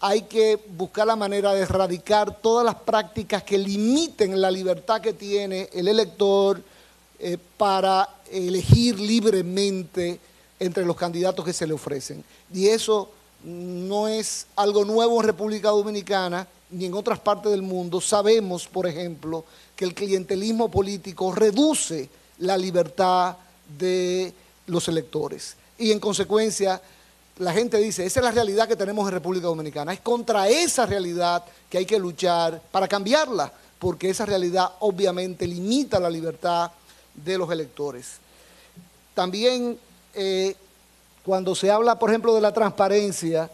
hay que buscar la manera de erradicar todas las prácticas que limiten la libertad que tiene el elector para elegir libremente entre los candidatos que se le ofrecen. Y eso no es algo nuevo en República Dominicana ni en otras partes del mundo. Sabemos, por ejemplo, que el clientelismo político reduce la libertad de los electores. Y en consecuencia, la gente dice, esa es la realidad que tenemos en República Dominicana. Es contra esa realidad que hay que luchar para cambiarla, porque esa realidad obviamente limita la libertad de los electores. También cuando se habla, por ejemplo, de la transparencia,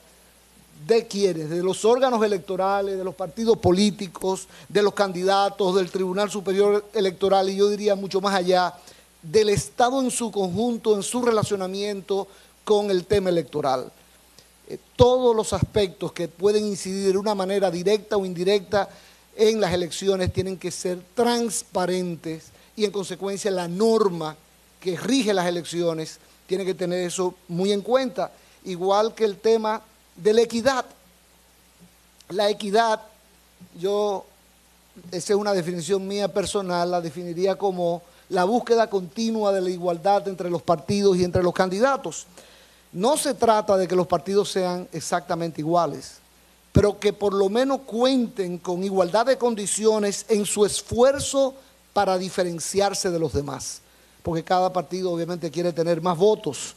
¿de quiénes? De los órganos electorales, de los partidos políticos, de los candidatos, del Tribunal Superior Electoral, y yo diría mucho más allá, del Estado en su conjunto, en su relacionamiento con el tema electoral. Todos los aspectos que pueden incidir de una manera directa o indirecta en las elecciones tienen que ser transparentes y en consecuencia la norma que rige las elecciones tiene que tener eso muy en cuenta, igual que el tema de la equidad. La equidad, esa es una definición mía personal, la definiría como la búsqueda continua de la igualdad entre los partidos y entre los candidatos. No se trata de que los partidos sean exactamente iguales, pero que por lo menos cuenten con igualdad de condiciones en su esfuerzo para diferenciarse de los demás. Porque cada partido obviamente quiere tener más votos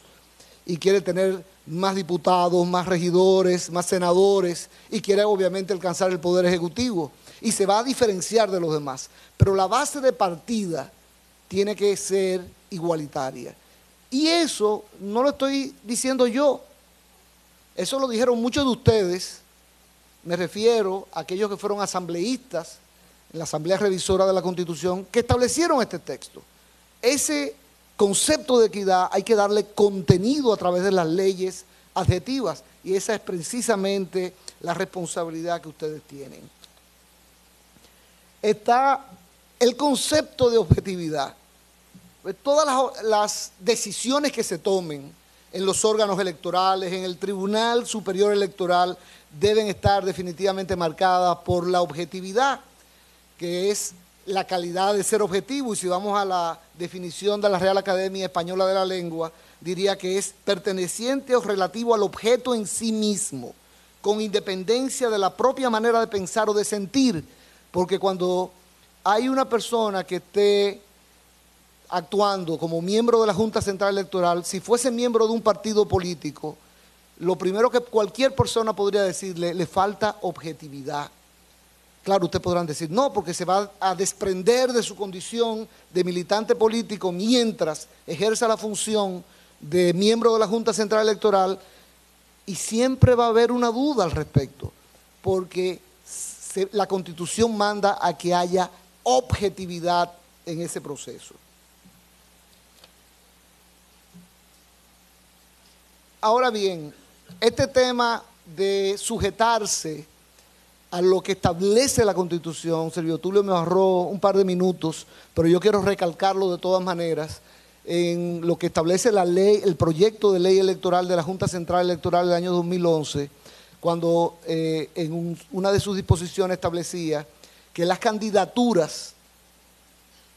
y quiere tener más diputados, más regidores, más senadores y quiere obviamente alcanzar el poder ejecutivo y se va a diferenciar de los demás. Pero la base de partida tiene que ser igualitaria. Y eso no lo estoy diciendo yo, eso lo dijeron muchos de ustedes, me refiero a aquellos que fueron asambleístas en la Asamblea Revisora de la Constitución, que establecieron este texto. Ese concepto de equidad hay que darle contenido a través de las leyes adjetivas y esa es precisamente la responsabilidad que ustedes tienen. Está el concepto de objetividad. Todas las decisiones que se tomen en los órganos electorales, en el Tribunal Superior Electoral, deben estar definitivamente marcadas por la objetividad, que es la calidad de ser objetivo, y si vamos a la definición de la Real Academia Española de la Lengua, diría que es perteneciente o relativo al objeto en sí mismo, con independencia de la propia manera de pensar o de sentir, porque cuando hay una persona que esté actuando como miembro de la Junta Central Electoral, si fuese miembro de un partido político, lo primero que cualquier persona podría decirle, le falta objetividad. Claro, ustedes podrán decir, no, porque se va a desprender de su condición de militante político mientras ejerza la función de miembro de la Junta Central Electoral, y siempre va a haber una duda al respecto, porque la Constitución manda a que haya objetividad en ese proceso. Ahora bien, este tema de sujetarse a lo que establece la Constitución, Servio Tulio me ahorró un par de minutos, pero yo quiero recalcarlo de todas maneras, en lo que establece la ley, el proyecto de ley electoral de la Junta Central Electoral del año 2011, cuando en una de sus disposiciones establecía que las candidaturas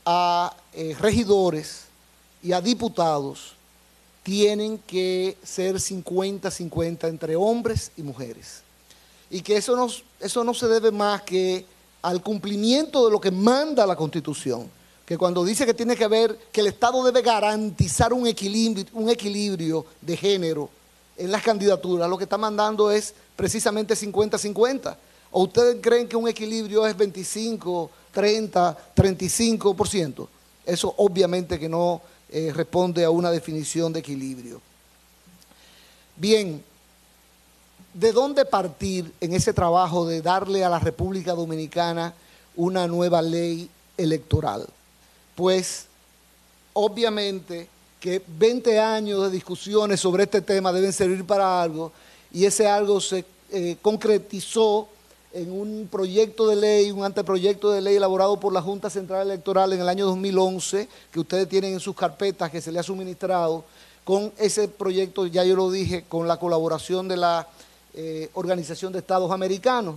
a regidores y a diputados tienen que ser 50-50 entre hombres y mujeres. Y que eso no se debe más que al cumplimiento de lo que manda la Constitución, que cuando dice que tiene que haber, que el Estado debe garantizar un equilibrio de género en las candidaturas, lo que está mandando es precisamente 50-50. ¿O ustedes creen que un equilibrio es 25, 30, 35%? Eso obviamente que no responde a una definición de equilibrio. Bien, ¿de dónde partir en ese trabajo de darle a la República Dominicana una nueva ley electoral? Pues, obviamente que 20 años de discusiones sobre este tema deben servir para algo, y ese algo se concretizó en un proyecto de ley, un anteproyecto de ley elaborado por la Junta Central Electoral en el año 2011, que ustedes tienen en sus carpetas, que se le ha suministrado. Con ese proyecto, ya yo lo dije, con la colaboración de la Organización de Estados Americanos.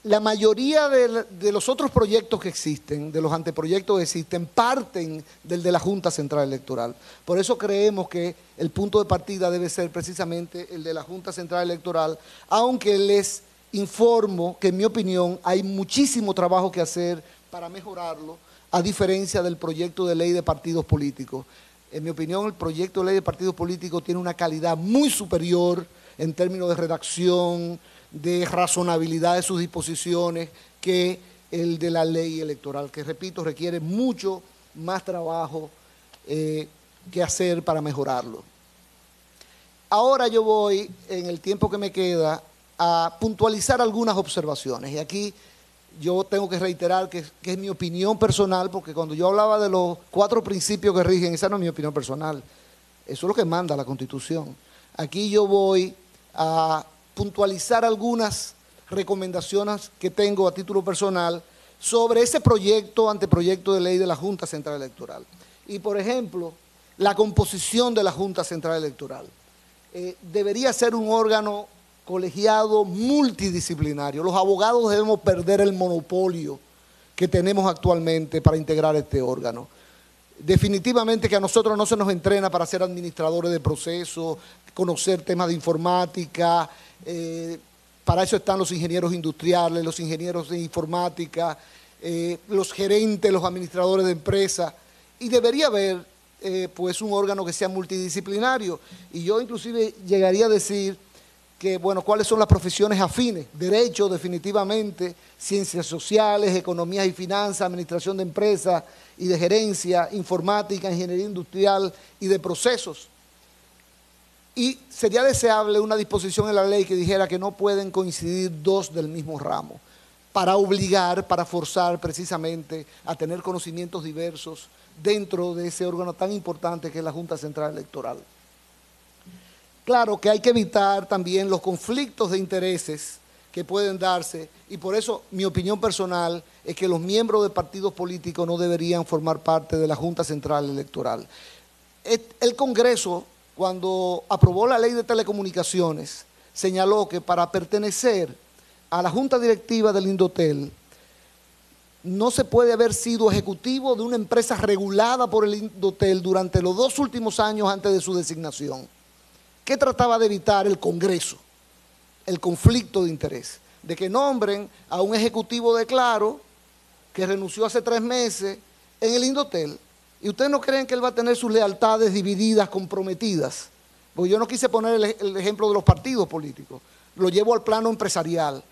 La mayoría de los otros proyectos que existen, de los anteproyectos que existen, parten del de la Junta Central Electoral. Por eso creemos que el punto de partida debe ser precisamente el de la Junta Central Electoral, aunque les informo que en mi opinión hay muchísimo trabajo que hacer para mejorarlo, a diferencia del proyecto de ley de partidos políticos. En mi opinión, el proyecto de ley de partidos políticos tiene una calidad muy superior en términos de redacción, de razonabilidad de sus disposiciones, que el de la ley electoral, que repito, requiere mucho más trabajo que hacer para mejorarlo. Ahora yo voy, en el tiempo que me queda, a puntualizar algunas observaciones, y aquí yo tengo que reiterar que es mi opinión personal, porque cuando yo hablaba de los 4 principios que rigen, esa no es mi opinión personal, eso es lo que manda la Constitución. Aquí yo voy a puntualizar algunas recomendaciones que tengo a título personal sobre ese proyecto, anteproyecto de ley de la Junta Central Electoral. Y, por ejemplo, la composición de la Junta Central Electoral. Debería ser un órgano colegiado multidisciplinario. Los abogados debemos perder el monopolio que tenemos actualmente para integrar este órgano. Definitivamente que a nosotros no se nos entrena para ser administradores de procesos, conocer temas de informática, para eso están los ingenieros industriales, los ingenieros de informática, los gerentes, los administradores de empresas, y debería haber pues un órgano que sea multidisciplinario. Y yo inclusive llegaría a decir que, bueno, ¿cuáles son las profesiones afines? Derecho, definitivamente, ciencias sociales, economías y finanzas, administración de empresas y de gerencia, informática, ingeniería industrial y de procesos. Y sería deseable una disposición en la ley que dijera que no pueden coincidir 2 del mismo ramo, para obligar, para forzar precisamente a tener conocimientos diversos dentro de ese órgano tan importante que es la Junta Central Electoral. Claro que hay que evitar también los conflictos de intereses que pueden darse, y por eso mi opinión personal es que los miembros de partidos políticos no deberían formar parte de la Junta Central Electoral. El Congreso, cuando aprobó la ley de telecomunicaciones, señaló que para pertenecer a la Junta Directiva del Indotel no se puede haber sido ejecutivo de una empresa regulada por el Indotel durante los 2 últimos años antes de su designación. ¿Qué trataba de evitar el Congreso? El conflicto de interés, de que nombren a un ejecutivo de Claro que renunció hace 3 meses en el Indotel. ¿Y ustedes no creen que él va a tener sus lealtades divididas, comprometidas? Porque yo no quise poner el ejemplo de los partidos políticos, lo llevo al plano empresarial.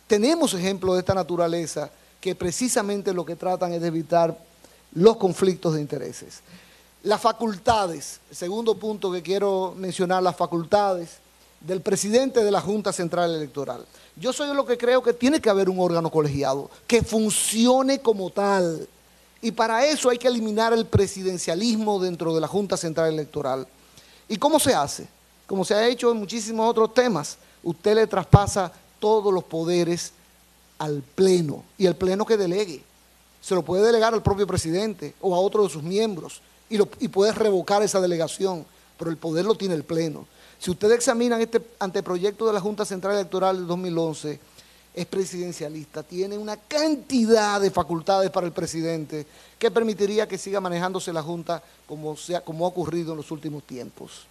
Tenemos ejemplos de esta naturaleza que precisamente lo que tratan es de evitar los conflictos de intereses. Las facultades, el segundo punto que quiero mencionar, las facultades del presidente de la Junta Central Electoral. Yo soy de lo que creo que tiene que haber un órgano colegiado que funcione como tal. Y para eso hay que eliminar el presidencialismo dentro de la Junta Central Electoral. ¿Y cómo se hace? Como se ha hecho en muchísimos otros temas, usted le traspasa todos los poderes al Pleno, y el Pleno que delegue. Se lo puede delegar al propio presidente o a otro de sus miembros, y puede revocar esa delegación, pero el poder lo tiene el Pleno. Si ustedes examinan este anteproyecto de la Junta Central Electoral de 2011, es presidencialista, tiene una cantidad de facultades para el presidente que permitiría que siga manejándose la Junta como ha ocurrido en los últimos tiempos.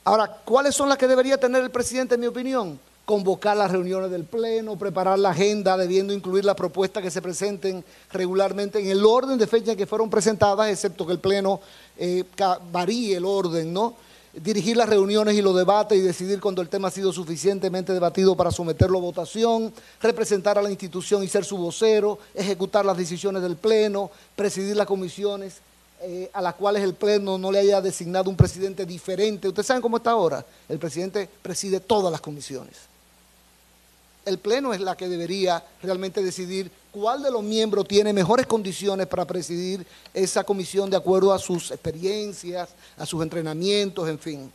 Ahora, ¿cuáles son las que debería tener el presidente, en mi opinión? Convocar las reuniones del Pleno, preparar la agenda, debiendo incluir las propuestas que se presenten regularmente en el orden de fecha en que fueron presentadas, excepto que el Pleno varíe el orden, ¿no? dirigir las reuniones y los debates y decidir cuando el tema ha sido suficientemente debatido para someterlo a votación, representar a la institución y ser su vocero, ejecutar las decisiones del Pleno, presidir las comisiones a las cuales el Pleno no le haya designado un presidente diferente. Ustedes saben cómo está ahora. El presidente preside todas las comisiones. El Pleno es la que debería realmente decidir cuál de los miembros tiene mejores condiciones para presidir esa comisión de acuerdo a sus experiencias, a sus entrenamientos, en fin.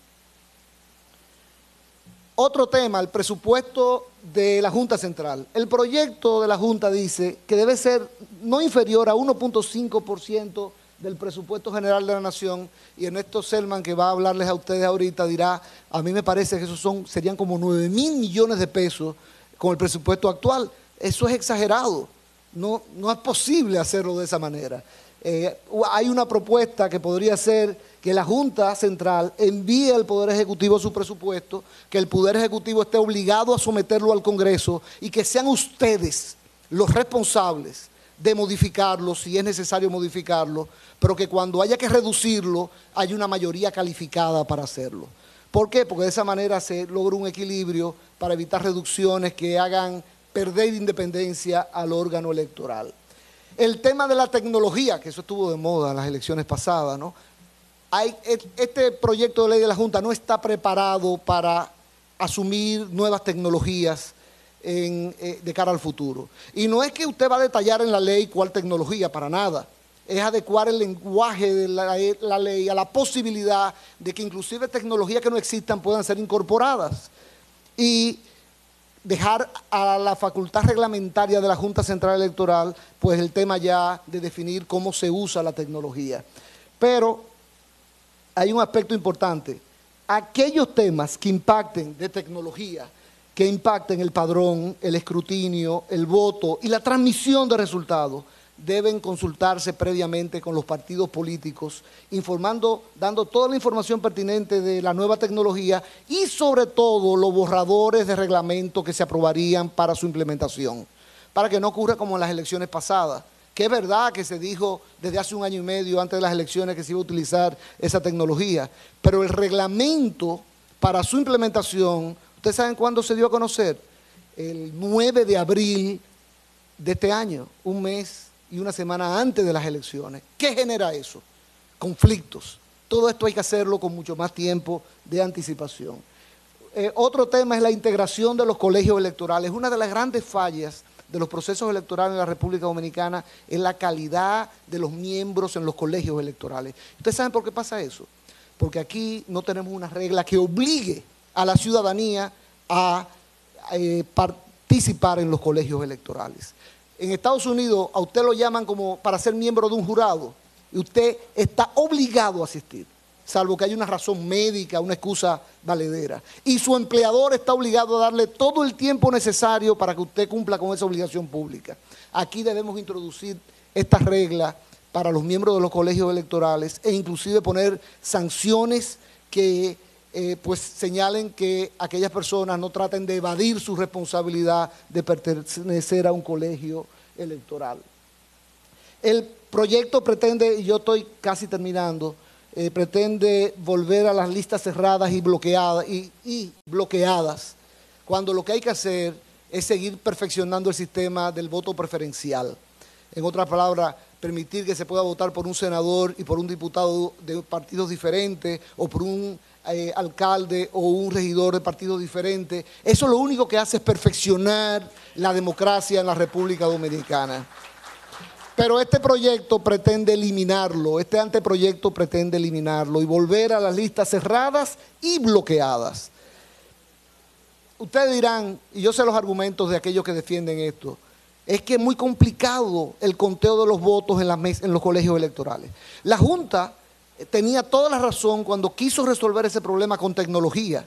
Otro tema, el presupuesto de la Junta Central. El proyecto de la Junta dice que debe ser no inferior a 1.5% del presupuesto general de la Nación, y Ernesto Selman, que va a hablarles a ustedes ahorita, dirá, a mí me parece que esos serían como 9.000 millones de pesos con el presupuesto actual. Eso es exagerado, no es posible hacerlo de esa manera. Hay una propuesta que podría ser que la Junta Central envíe al Poder Ejecutivo su presupuesto, que el Poder Ejecutivo esté obligado a someterlo al Congreso y que sean ustedes los responsables de modificarlo, si es necesario modificarlo, pero que cuando haya que reducirlo, haya una mayoría calificada para hacerlo. ¿Por qué? Porque de esa manera se logra un equilibrio para evitar reducciones que hagan perder independencia al órgano electoral. El tema de la tecnología, que eso estuvo de moda en las elecciones pasadas, ¿no? Este proyecto de ley de la Junta no está preparado para asumir nuevas tecnologías de cara al futuro. Y no es que usted va a detallar en la ley cuál tecnología, para nada. Es adecuar el lenguaje de la ley a la posibilidad de que inclusive tecnologías que no existan puedan ser incorporadas. Y dejar a la facultad reglamentaria de la Junta Central Electoral, pues el tema ya de definir cómo se usa la tecnología. Pero hay un aspecto importante. Aquellos temas que impacten de tecnología, que impacten el padrón, el escrutinio, el voto y la transmisión de resultados, deben consultarse previamente con los partidos políticos, informando, dando toda la información pertinente de la nueva tecnología y sobre todo los borradores de reglamento que se aprobarían para su implementación, para que no ocurra como en las elecciones pasadas, que es verdad que se dijo desde hace 1 año y medio antes de las elecciones que se iba a utilizar esa tecnología, pero el reglamento para su implementación, ¿ustedes saben cuándo se dio a conocer? El 9 de abril de este año, 1 mes y 1 semana antes de las elecciones. ¿Qué genera eso? Conflictos. Todo esto hay que hacerlo con mucho más tiempo de anticipación. Otro tema es la integración de los colegios electorales. Una de las grandes fallas de los procesos electorales en la República Dominicana es la calidad de los miembros en los colegios electorales. ¿Ustedes saben por qué pasa eso? Porque aquí no tenemos una regla que obligue a la ciudadanía a participar en los colegios electorales. En Estados Unidos a usted lo llaman como para ser miembro de un jurado y usted está obligado a asistir, salvo que haya una razón médica, una excusa valedera. Y su empleador está obligado a darle todo el tiempo necesario para que usted cumpla con esa obligación pública. Aquí debemos introducir esta regla para los miembros de los colegios electorales e inclusive poner sanciones que pues señalen que aquellas personas no traten de evadir su responsabilidad de pertenecer a un colegio electoral. El proyecto pretende, y yo estoy casi terminando, pretende volver a las listas cerradas y bloqueadas, cuando lo que hay que hacer es seguir perfeccionando el sistema del voto preferencial. En otras palabras, permitir que se pueda votar por un senador y por un diputado de partidos diferentes o por un alcalde o un regidor de partidos diferentes. Eso lo único que hace es perfeccionar la democracia en la República Dominicana. Pero este proyecto pretende eliminarlo, este anteproyecto pretende eliminarlo y volver a las listas cerradas y bloqueadas. Ustedes dirán, y yo sé los argumentos de aquellos que defienden esto, es que es muy complicado el conteo de los votos en los colegios electorales. La Junta tenía toda la razón cuando quiso resolver ese problema con tecnología,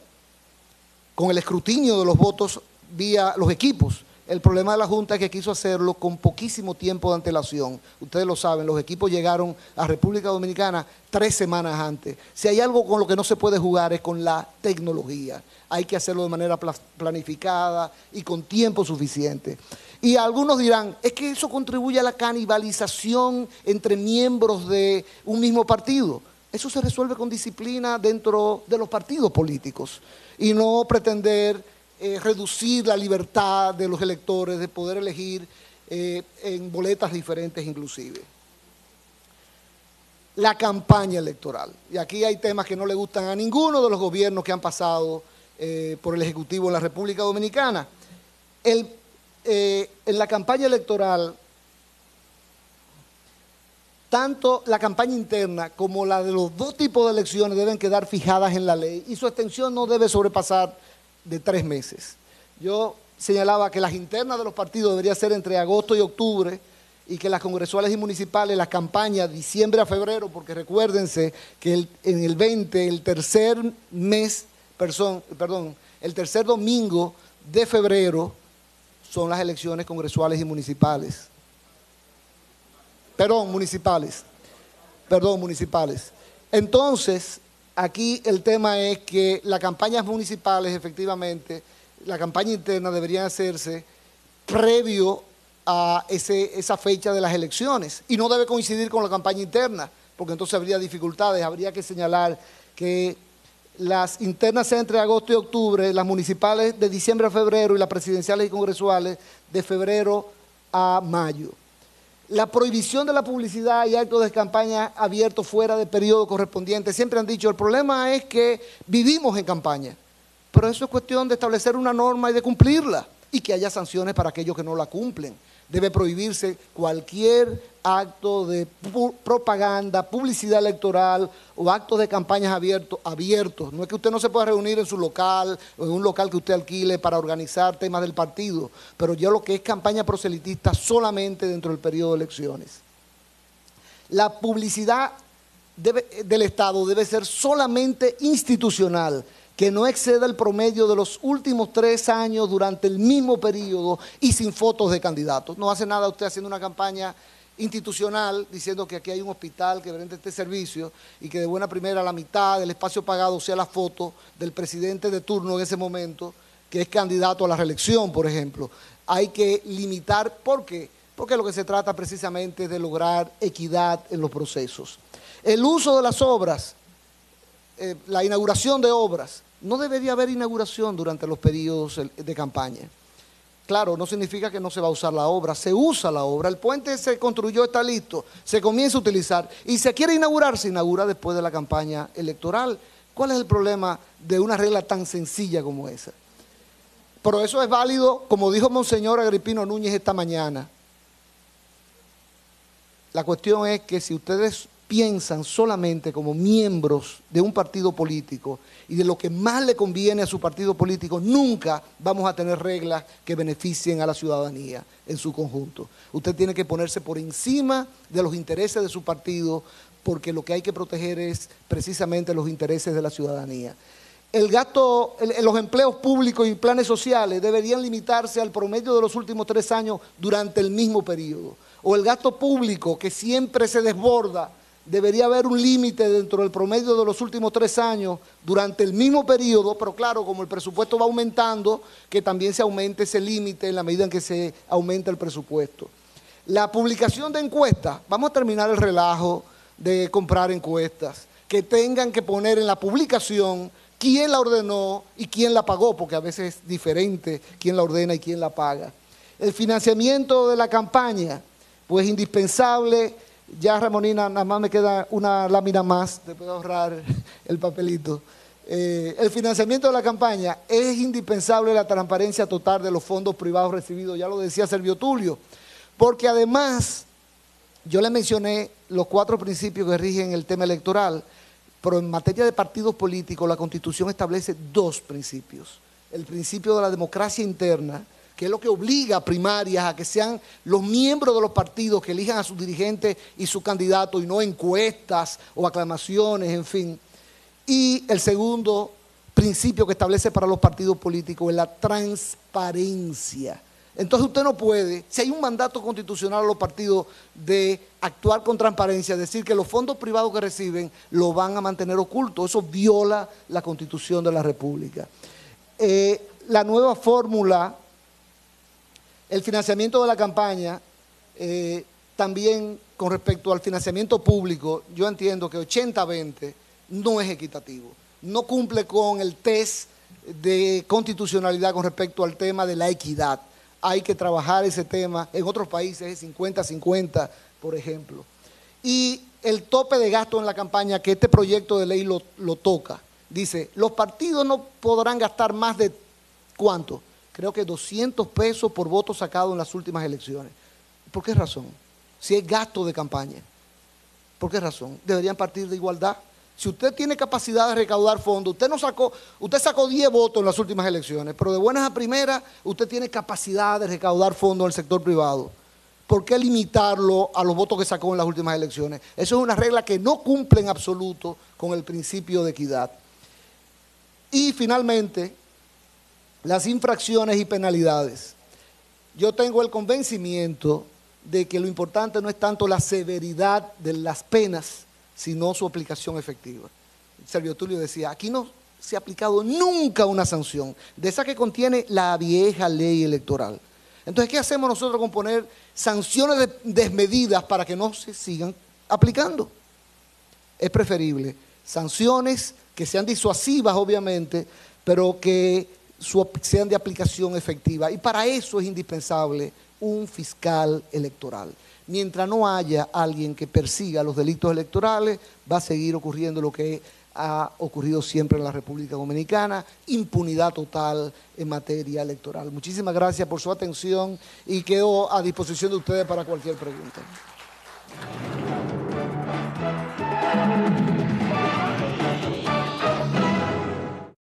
con el escrutinio de los votos vía los equipos. El problema de la Junta es que quiso hacerlo con poquísimo tiempo de antelación. Ustedes lo saben, los equipos llegaron a República Dominicana 3 semanas antes. Si hay algo con lo que no se puede jugar es con la tecnología. Hay que hacerlo de manera planificada y con tiempo suficiente. Y algunos dirán, es que eso contribuye a la canibalización entre miembros de un mismo partido. Eso se resuelve con disciplina dentro de los partidos políticos y no pretender reducir la libertad de los electores de poder elegir en boletas diferentes inclusive. La campaña electoral. Y aquí hay temas que no le gustan a ninguno de los gobiernos que han pasado por el Ejecutivo en la República Dominicana. En la campaña electoral, tanto la campaña interna como la de los dos tipos de elecciones deben quedar fijadas en la ley y su extensión no debe sobrepasar de 3 meses. Yo señalaba que las internas de los partidos deberían ser entre agosto y octubre y que las congresuales y municipales, las campañas diciembre a febrero, porque recuérdense que en el 20, el tercer domingo de febrero son las elecciones congresuales y municipales. Municipales. Entonces, aquí el tema es que las campañas municipales, efectivamente, la campaña interna deberían hacerse previo a esa fecha de las elecciones y no debe coincidir con la campaña interna, porque entonces habría dificultades, habría que señalar que las internas sean entre agosto y octubre, las municipales de diciembre a febrero y las presidenciales y congresuales de febrero a mayo. La prohibición de la publicidad y actos de campaña abiertos fuera del periodo correspondiente. Siempre han dicho, el problema es que vivimos en campaña, pero eso es cuestión de establecer una norma y de cumplirla y que haya sanciones para aquellos que no la cumplen. Debe prohibirse cualquier acto de propaganda, publicidad electoral o actos de campañas abiertos. No es que usted no se pueda reunir en su local o en un local que usted alquile para organizar temas del partido, pero ya lo que es campaña proselitista solamente dentro del periodo de elecciones. La publicidad del Estado debe ser solamente institucional, que no exceda el promedio de los últimos 3 años durante el mismo periodo y sin fotos de candidatos. No hace nada usted haciendo una campaña institucional diciendo que aquí hay un hospital que brinde este servicio y que de buena primera la mitad del espacio pagado sea la foto del presidente de turno en ese momento, que es candidato a la reelección, por ejemplo. Hay que limitar, ¿por qué? Porque lo que se trata precisamente es de lograr equidad en los procesos. El uso de las obras, la inauguración de obras, no debería haber inauguración durante los periodos de campaña. Claro, no significa que no se va a usar la obra, se usa la obra, el puente se construyó, está listo, se comienza a utilizar y se quiere inaugurar, se inaugura después de la campaña electoral. ¿Cuál es el problema de una regla tan sencilla como esa? Pero eso es válido, como dijo Monseñor Agripino Núñez esta mañana. La cuestión es que si ustedes piensan solamente como miembros de un partido político y de lo que más le conviene a su partido político, nunca vamos a tener reglas que beneficien a la ciudadanía en su conjunto. Usted tiene que ponerse por encima de los intereses de su partido, porque lo que hay que proteger es precisamente los intereses de la ciudadanía. El gasto, los empleos públicos y planes sociales deberían limitarse al promedio de los últimos 3 años durante el mismo periodo. O el gasto público, que siempre se desborda, debería haber un límite dentro del promedio de los últimos 3 años durante el mismo periodo, pero claro, como el presupuesto va aumentando, que también se aumente ese límite en la medida en que se aumenta el presupuesto. La publicación de encuestas, vamos a terminar el relajo de comprar encuestas, que tengan que poner en la publicación quién la ordenó y quién la pagó, porque a veces es diferente quién la ordena y quién la paga. El financiamiento de la campaña, pues indispensable. Ya, Ramonina, nada más me queda una lámina más, te puedo ahorrar el papelito. El financiamiento de la campaña, es indispensable la transparencia total de los fondos privados recibidos, ya lo decía Servio Tulio, porque además, yo le mencioné los 4 principios que rigen el tema electoral, pero en materia de partidos políticos la Constitución establece 2 principios. El principio de la democracia interna, que es lo que obliga a primarias a que sean los miembros de los partidos que elijan a sus dirigentes y sus candidatos y no encuestas o aclamaciones, en fin. Y el segundo principio que establece para los partidos políticos es la transparencia. Entonces usted no puede, si hay un mandato constitucional a los partidos de actuar con transparencia, decir que los fondos privados que reciben lo van a mantener ocultos, eso viola la Constitución de la República. La nueva fórmula, el financiamiento de la campaña, también con respecto al financiamiento público, yo entiendo que 80-20 no es equitativo. No cumple con el test de constitucionalidad con respecto al tema de la equidad. Hay que trabajar ese tema. En otros países es 50-50, por ejemplo. Y el tope de gasto en la campaña, que este proyecto de ley lo toca, dice, los partidos no podrán gastar más de, ¿cuánto? Creo que 200 pesos por voto sacado en las últimas elecciones. ¿Por qué razón? Si es gasto de campaña. ¿Por qué razón? Deberían partir de igualdad. Si usted tiene capacidad de recaudar fondos, usted sacó 10 votos en las últimas elecciones, pero de buenas a primeras usted tiene capacidad de recaudar fondos del sector privado. ¿Por qué limitarlo a los votos que sacó en las últimas elecciones? Eso es una regla que no cumple en absoluto con el principio de equidad. Y finalmente, las infracciones y penalidades. Yo tengo el convencimiento de que lo importante no es tanto la severidad de las penas, sino su aplicación efectiva. Servio Tulio decía, aquí no se ha aplicado nunca una sanción, de esa que contiene la vieja ley electoral. Entonces, ¿qué hacemos nosotros con poner sanciones desmedidas para que no se sigan aplicando? Es preferible sanciones que sean disuasivas, obviamente, pero que sean de aplicación efectiva. Y para eso es indispensable un fiscal electoral. Mientras no haya alguien que persiga los delitos electorales, va a seguir ocurriendo lo que ha ocurrido siempre en la República Dominicana, impunidad total en materia electoral. Muchísimas gracias por su atención y quedo a disposición de ustedes para cualquier pregunta.